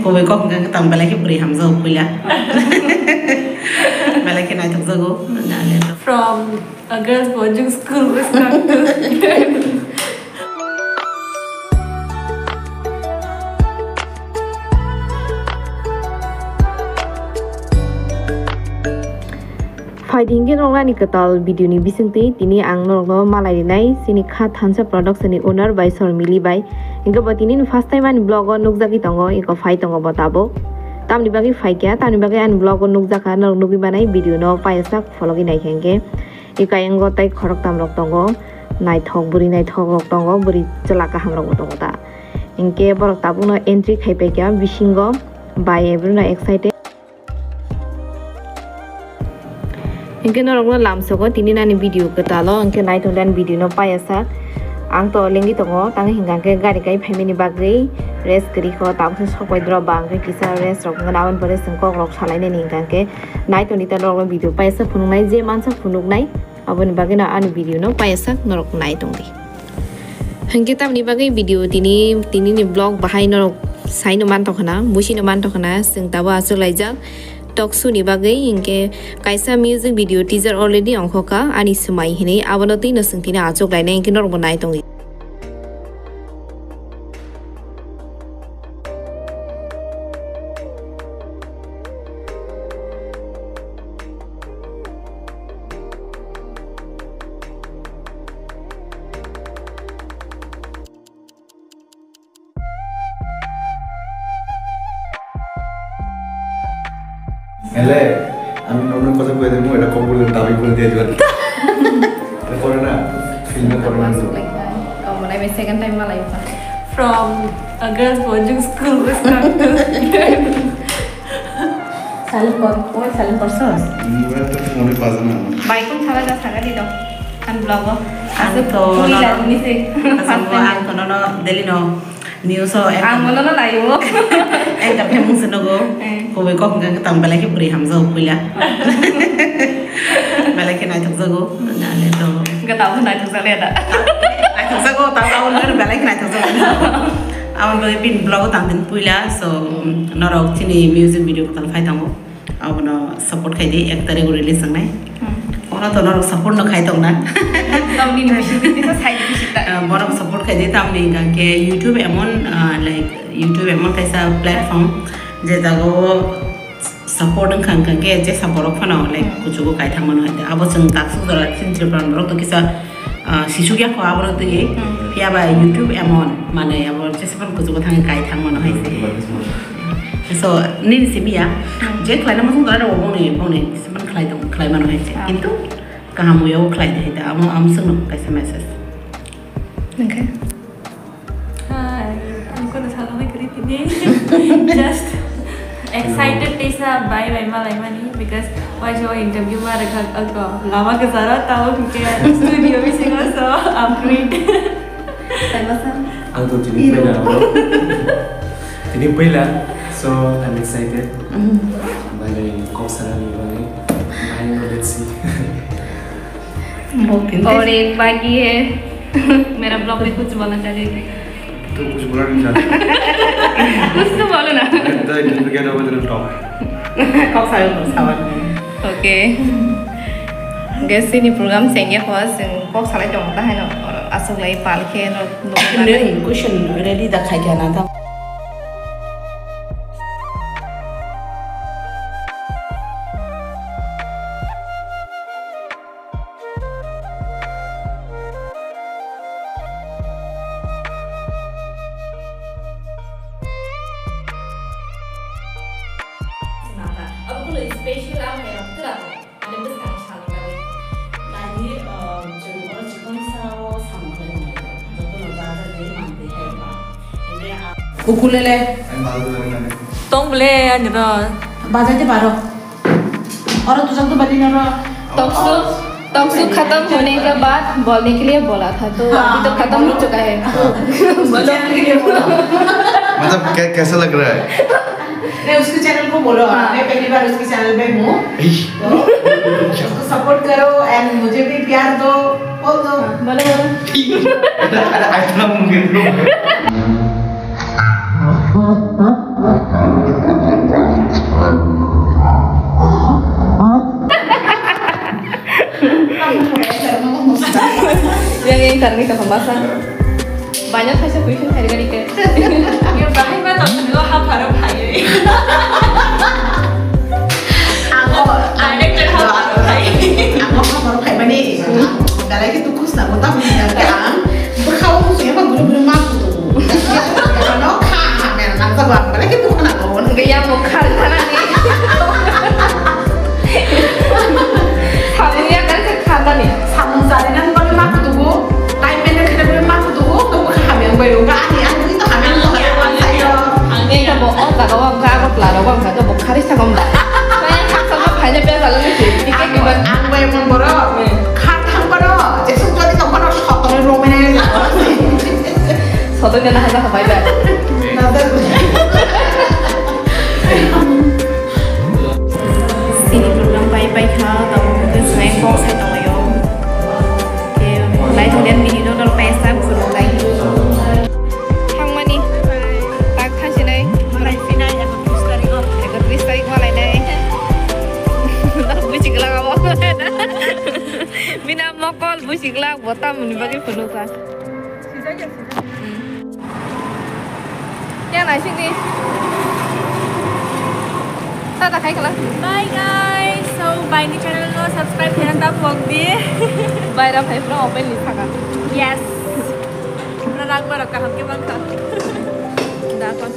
kowe kok nggak ketang balai ke beri hamzah punya balai ke naik terjago from a girls boarding school Wisconsin. Fighting ke orang ni ketal video ni bisingti tini ang normal malai nai sini khat hansa production ni owner by Sormili by ingka batini first time an blog on nukjaki tongo iko fight tongo batabo tamni bagi fight kya tamni bagi an blog on nukjaka nor nugi banai video no paisak follow gi nai khenge ika engo tai khorok tam rok tongo nai thok rok tongo buri chalaka ham rok tongo ta ingke borok tabu no entry khai pe kya bisingo by everyone excited ingke norok no lamsoko tini nani video ketalo ingke nai thongdan video no paisak ang to lengi tongo tang hinggang ke gari kai family bagri rest kri ko tab se sokoi dro bang ke kisa rest rok nganawan pore sengkok rok salai ne hinggang ke nai to nita rok video paisa phunung nai je mansa phunuk nai abon bagina an video no paisa norok nai tongdi hingke tam ni bagai video tini ni blog bahai norok sai no man to khana musi no man to khana sing tawa asulai ja Toksu ni bagai ingke kaisa music video teaser already ongkhoka ani semai hini abanoti no singtina achok laina ingke nor bonai tongi Ele, আমি normal কথা কই দেবো এটা কম বলে দাবি করে দিয়ে দিবেন এটা করে না ফিল্মে করে না kamu naik second time malai From a girls boarding school Wisconsin. salin persos Mura তো মনে পাজে না baikun salah dah saga di dong kan blog ang to ni se asal ang kono no deli no news o ang mono no layo ang kape mung senogo kowe kok nggak ketang balai ke beri hamzah punya balai ke naik terjago nale to nggak tahu naik tuh saya ada naik terjago tahu nggak balai ke naik terjago awan balai pin blog tangtin punya so norok sini music video ketal fight tamu awan support kai di actor yang release sangai orang to norok support no kai tong na tamni ni bisa saya bisa borok support kai di tamni ke YouTube emon like YouTube emon kaisa platform je jago support kan ke je support fana like kuchu ko kai thangman hoide abo jeng taksu dara sintre pran borok to kisa sisugya ko abo to ye pia ba YouTube emon mane abo je sepan kuchu ko thang kai thangman hoise so ni simia je khlai na masung dara obong ni sepan khlai man hoise kintu kahamu yo khlai de da am sung kaisa message okay Hi, I'm gonna tell my great just excited Tisa by malai mani because why show interview ma rakha ago lama ke sara tao ke studio bi singa so upgrade ang to tini pela so I'm excited bale kosara ni bale I know let's see और एक बाकी है मेरा blog में कुछ बोलना चाहिए तो कुछ बोला नहीं चाहता कुछ तो बोलो ना the interview get over the top kok saya bersawan oke guys ini program sengnya kos yang kok salah dong tahan no asal lagi palke no kene question ready da khai kana ta aku lo special apa ya terang ada besar sekali kali tadi jadi orang cikon sao sampai betul betul jadi mandi hebat ini ukulele I'm badu na tong boleh ada बजाते पारो और तुझे तो बनी ना टॉक्सू खत्म होने के बाद बोलने के लिए बोला था तो अभी तो खत्म हो चुका है मतलब कैसा लग रहा है मैं उसके चैनल को बोलो मैं पहली बार उसके चैनल पे हूँ तो उसको सपोर्ट करो एंड मुझे भी प्यार दो बोल दो बोलो ada item mungkin carne ka masa. Banyak kasih question hari kali ke. Yang bahaya banget lo hafal bahaya. Aku Director hafal bahaya. Aku baru kayak mana? Kalau itu kus nak buat apa sekarang? Berkau musuhnya apa guru-guru mampu tuh. Kalau kah, memang nak sebab kalau itu kan aku. Gaya muka sana nih. Samunya kan sekata nih. Samun salinan kalau mampu tuh, time mana kita boleh mampu tuh, tuh kami yang baru kan? Aku itu kami yang baru saya. Ini kamu oh tak kau angka aku pelaro kau angka kau bukan sih kamu dah. Saya kakak sama banyak biasa lalu sih. Tiket gimana? Aku yang baru, kata baru, jesuk jadi kamu baru shotol romen aja. Satu jana hanya apa itu? Sini program pai kau tahu ke selain kau saya tahu yo. Lain kemudian video kalau pesta belum lagi. Hang mana? Tak kasih nih. Mulai final aku terus dari kok. Ikut listrik mulai nih. Tak busik lah kamu. Bina mokol busik lah botam bagi penuh kan. Ya nasi nih. Tak kayak kelas. Bye guys. So bye di channel lo subscribe dan tap vlog di. Bye dah bye vlog open list kan. Yes. Narang baru kaham ke bangka. Dah kan.